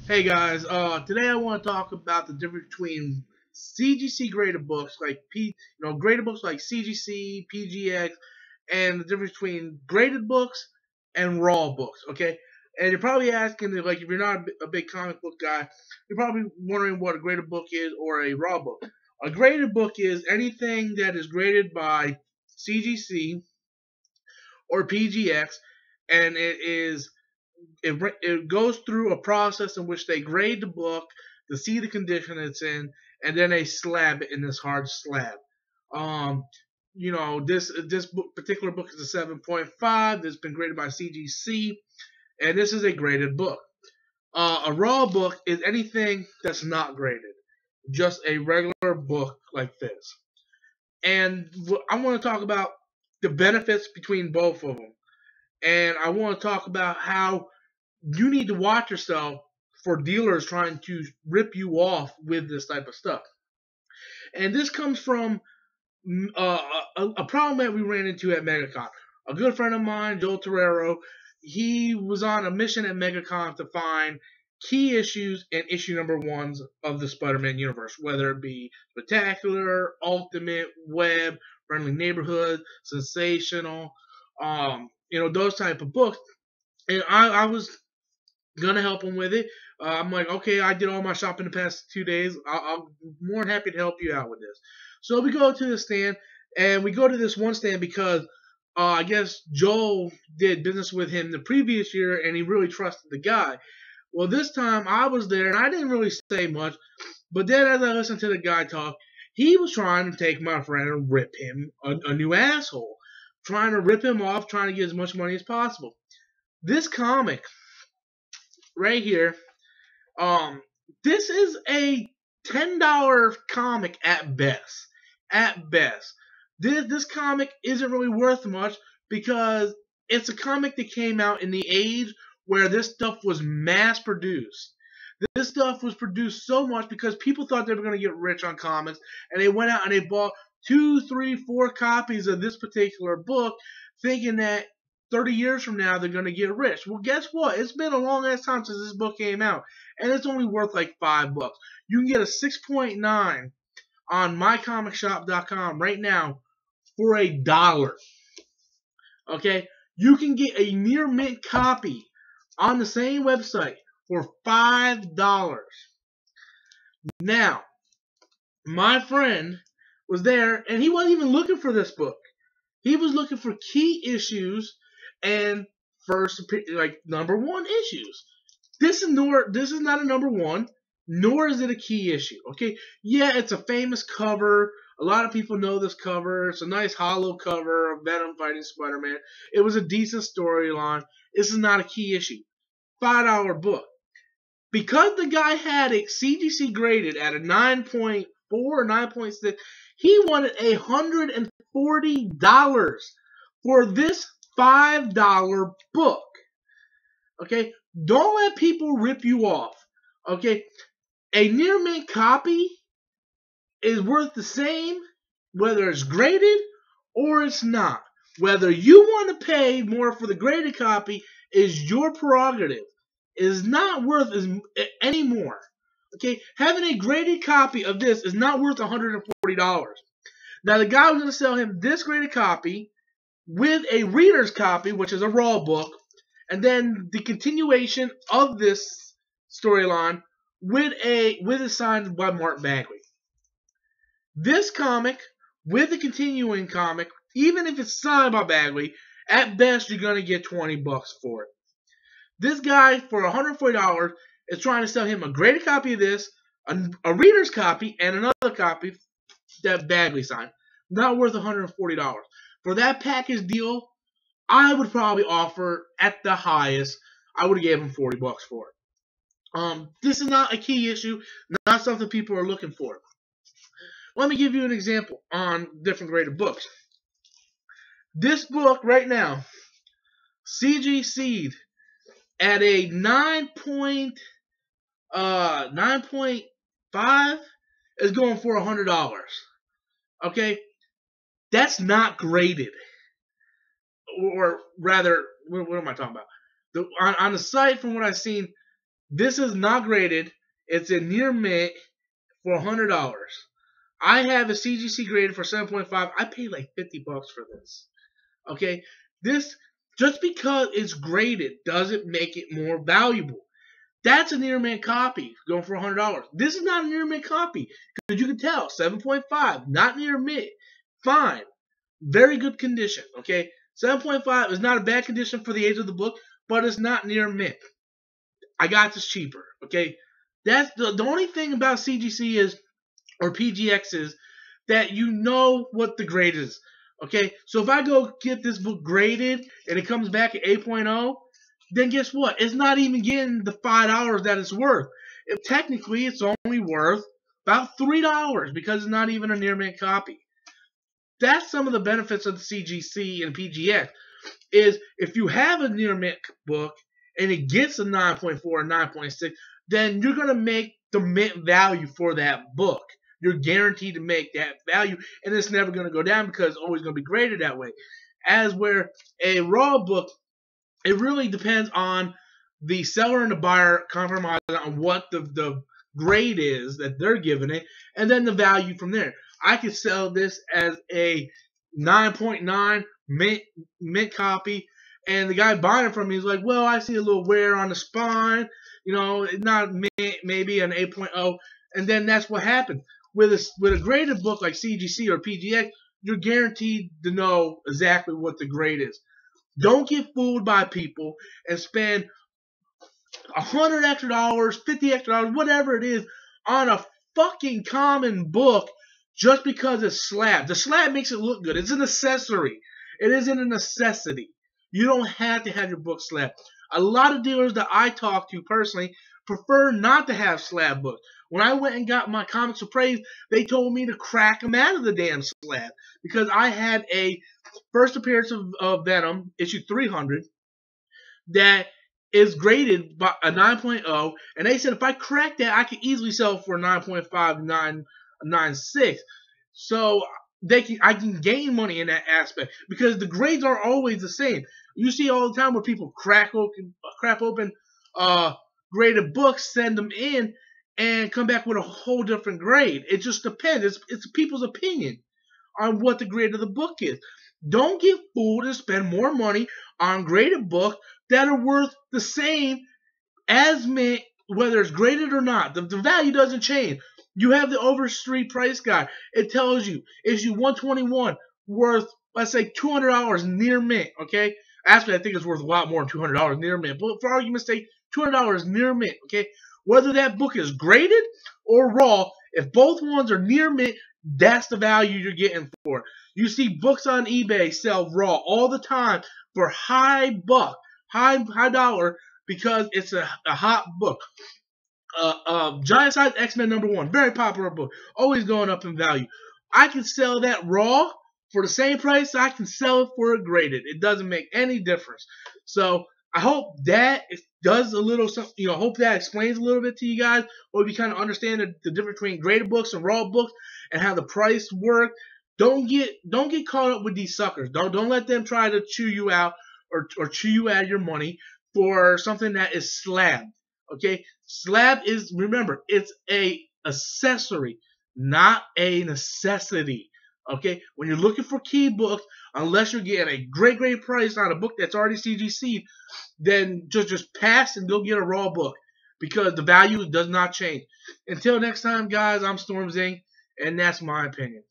Hey guys, today I want to talk about the difference between CGC graded books like graded books like CGC, PGX, and the difference between graded books and raw books. Okay, and you're probably asking, like, if you're not a big comic book guy, you're probably wondering what a graded book is or a raw book. A graded book is anything that is graded by CGC or PGX, and it goes through a process in which they grade the book to see the condition it's in, and then they slab it in this hard slab. Um, particular book is a 7.5. That's been graded by CGC, and this is a graded book. A raw book is anything that's not graded, just a regular book like this. And I want to talk about the benefits between both of them, and I want to talk about how you need to watch yourself for dealers trying to rip you off with this type of stuff. And this comes from a problem that we ran into at MegaCon. A good friend of mine, Joe Torero, he was on a mission at MegaCon to find key issues and issue number ones of the Spider-Man universe, whether it be Spectacular, Ultimate, Web, Friendly Neighborhood, Sensational, those type of books. And I was gonna help him with it. I'm like, okay, I did all my shopping the past 2 days. I'm more than happy to help you out with this. So we go to the stand, and we go to this one stand because I guess Joel did business with him the previous year, and he really trusted the guy. Well, this time I was there, and I didn't really say much. But then as I listened to the guy talk, he was trying to take my friend and rip him a new asshole. Trying to rip him off, trying to get as much money as possible. This comic right here, this is a $10 comic at best. At best. This comic isn't really worth much because it's a comic that came out in the age where this stuff was mass produced. This stuff was produced so much because people thought they were going to get rich on comics, and they went out and they bought 2, 3, 4 copies of this particular book, thinking that 30 years from now they're going to get rich. Well, guess what? It's been a long ass time since this book came out, and it's only worth like $5. You can get a 6.9 on mycomicshop.com right now for $1. Okay? You can get a near mint copy on the same website for $5. Now, my friend was there, and he wasn't even looking for this book. He was looking for key issues and number one issues. This is not a number one, nor is it a key issue. Okay, yeah, it's a famous cover. A lot of people know this cover. It's a nice hollow cover of Venom fighting Spider-Man. It was a decent storyline. This is not a key issue. $5 book. Because the guy had a CGC graded at a 9.4 or 9.6, he wanted $140 for this $5 book. Okay? Don't let people rip you off. Okay? A near mint copy is worth the same whether it's graded or it's not. Whether you want to pay more for the graded copy is your prerogative. It is not worth any more. Okay? Having a graded copy of this is not worth $140. Now, the guy was going to sell him this graded copy with a reader's copy, which is a raw book, and then the continuation of this storyline with it signed by Mark Bagley. This comic with the continuing comic, even if it's signed by Bagley, at best you're gonna get $20 for it. This guy for $140 is trying to sell him a graded copy of this, a reader's copy, and another copy that Bagley signed. Not worth $140. For that package deal, I would probably offer at the highest, I would have gave him $40 for it. This is not a key issue, not something people are looking for. Let me give you an example on different graded books. This book right now, CGC'd at a 9.5 is going for $100. Okay? That's not graded. Or rather, what am I talking about? On the site, from what I've seen, This is not graded. It's a near mint for $100. I have a CGC graded for 7.5. I paid like $50 for this. Okay, this just because it's graded doesn't make it more valuable. That's a near mint copy going for $100. This is not a near mint copy because you can tell 7.5, not near mint. Fine, very good condition. Okay, 7.5 is not a bad condition for the age of the book, but it's not near mint. I got this cheaper. Okay, that's the only thing about CGC is or PGX is that you know what the grade is. Okay, so if I go get this book graded and it comes back at 8.0, then guess what? It's not even getting the $5 that it's worth. Technically, it's only worth about $3 because it's not even a near mint copy. That's some of the benefits of the CGC and PGX. Is if you have a near mint book and it gets a 9.4 or 9.6, then you're going to make the mint value for that book. You're guaranteed to make that value, and it's never going to go down because it's always going to be graded that way. As where a raw book, it really depends on the seller and the buyer compromise on what the grade is that they're giving it, and then the value from there. I could sell this as a 9.9 mint copy, and the guy buying it from me is like, well, I see a little wear on the spine, you know, it's not mint, maybe an 8.0, and then that's what happens. With a graded book like CGC or PGX, you're guaranteed to know exactly what the grade is. Don't get fooled by people and spend $100 extra, $50 extra, whatever it is, on a fucking common book just because it's slab. The slab makes it look good. It's an accessory. It isn't a necessity. You don't have to have your book slab. A lot of dealers that I talk to personally prefer not to have slab books. When I went and got my comics appraised, they told me to crack them out of the damn slab because I had a first appearance of Venom, issue 300, that is graded by a 9.0, and they said if I crack that, I could easily sell for 9.5, 9.6. So I can gain money in that aspect because the grades are always the same. You see all the time where people crack open graded books, send them in, and come back with a whole different grade. It just depends. It's people's opinion on what the grade of the book is. Don't get fooled and spend more money on graded books that are worth the same as mint, whether it's graded or not. The value doesn't change. You have the Overstreet price guide. It tells you issue 121 worth, let's say, $200 near mint. Okay, actually, I think it's worth a lot more than $200 near mint. But for argument's sake, $200 near mint. Okay, whether that book is graded or raw, if both ones are near mint, that's the value you're getting for it. You see books on eBay sell raw all the time for high dollar because it's a hot book. Giant Size X-Men #1, very popular book, always going up in value. I can sell that raw for the same price I can sell it for it graded. It doesn't make any difference. So I hope that does a little something. Hope that explains a little bit to you guys, or you kind of understand the difference between graded books and raw books and how the price work. Don't get caught up with these suckers. Don't let them try to chew you out or chew you out of your money for something that is slab. Okay, slab is, remember, it's a accessory, not a necessity. Okay, when you're looking for key books, unless you're getting a great price on a book that's already CGC'd, then just pass and go get a raw book because the value does not change. Until next time, guys, I'm Storm Zing, and that's my opinion.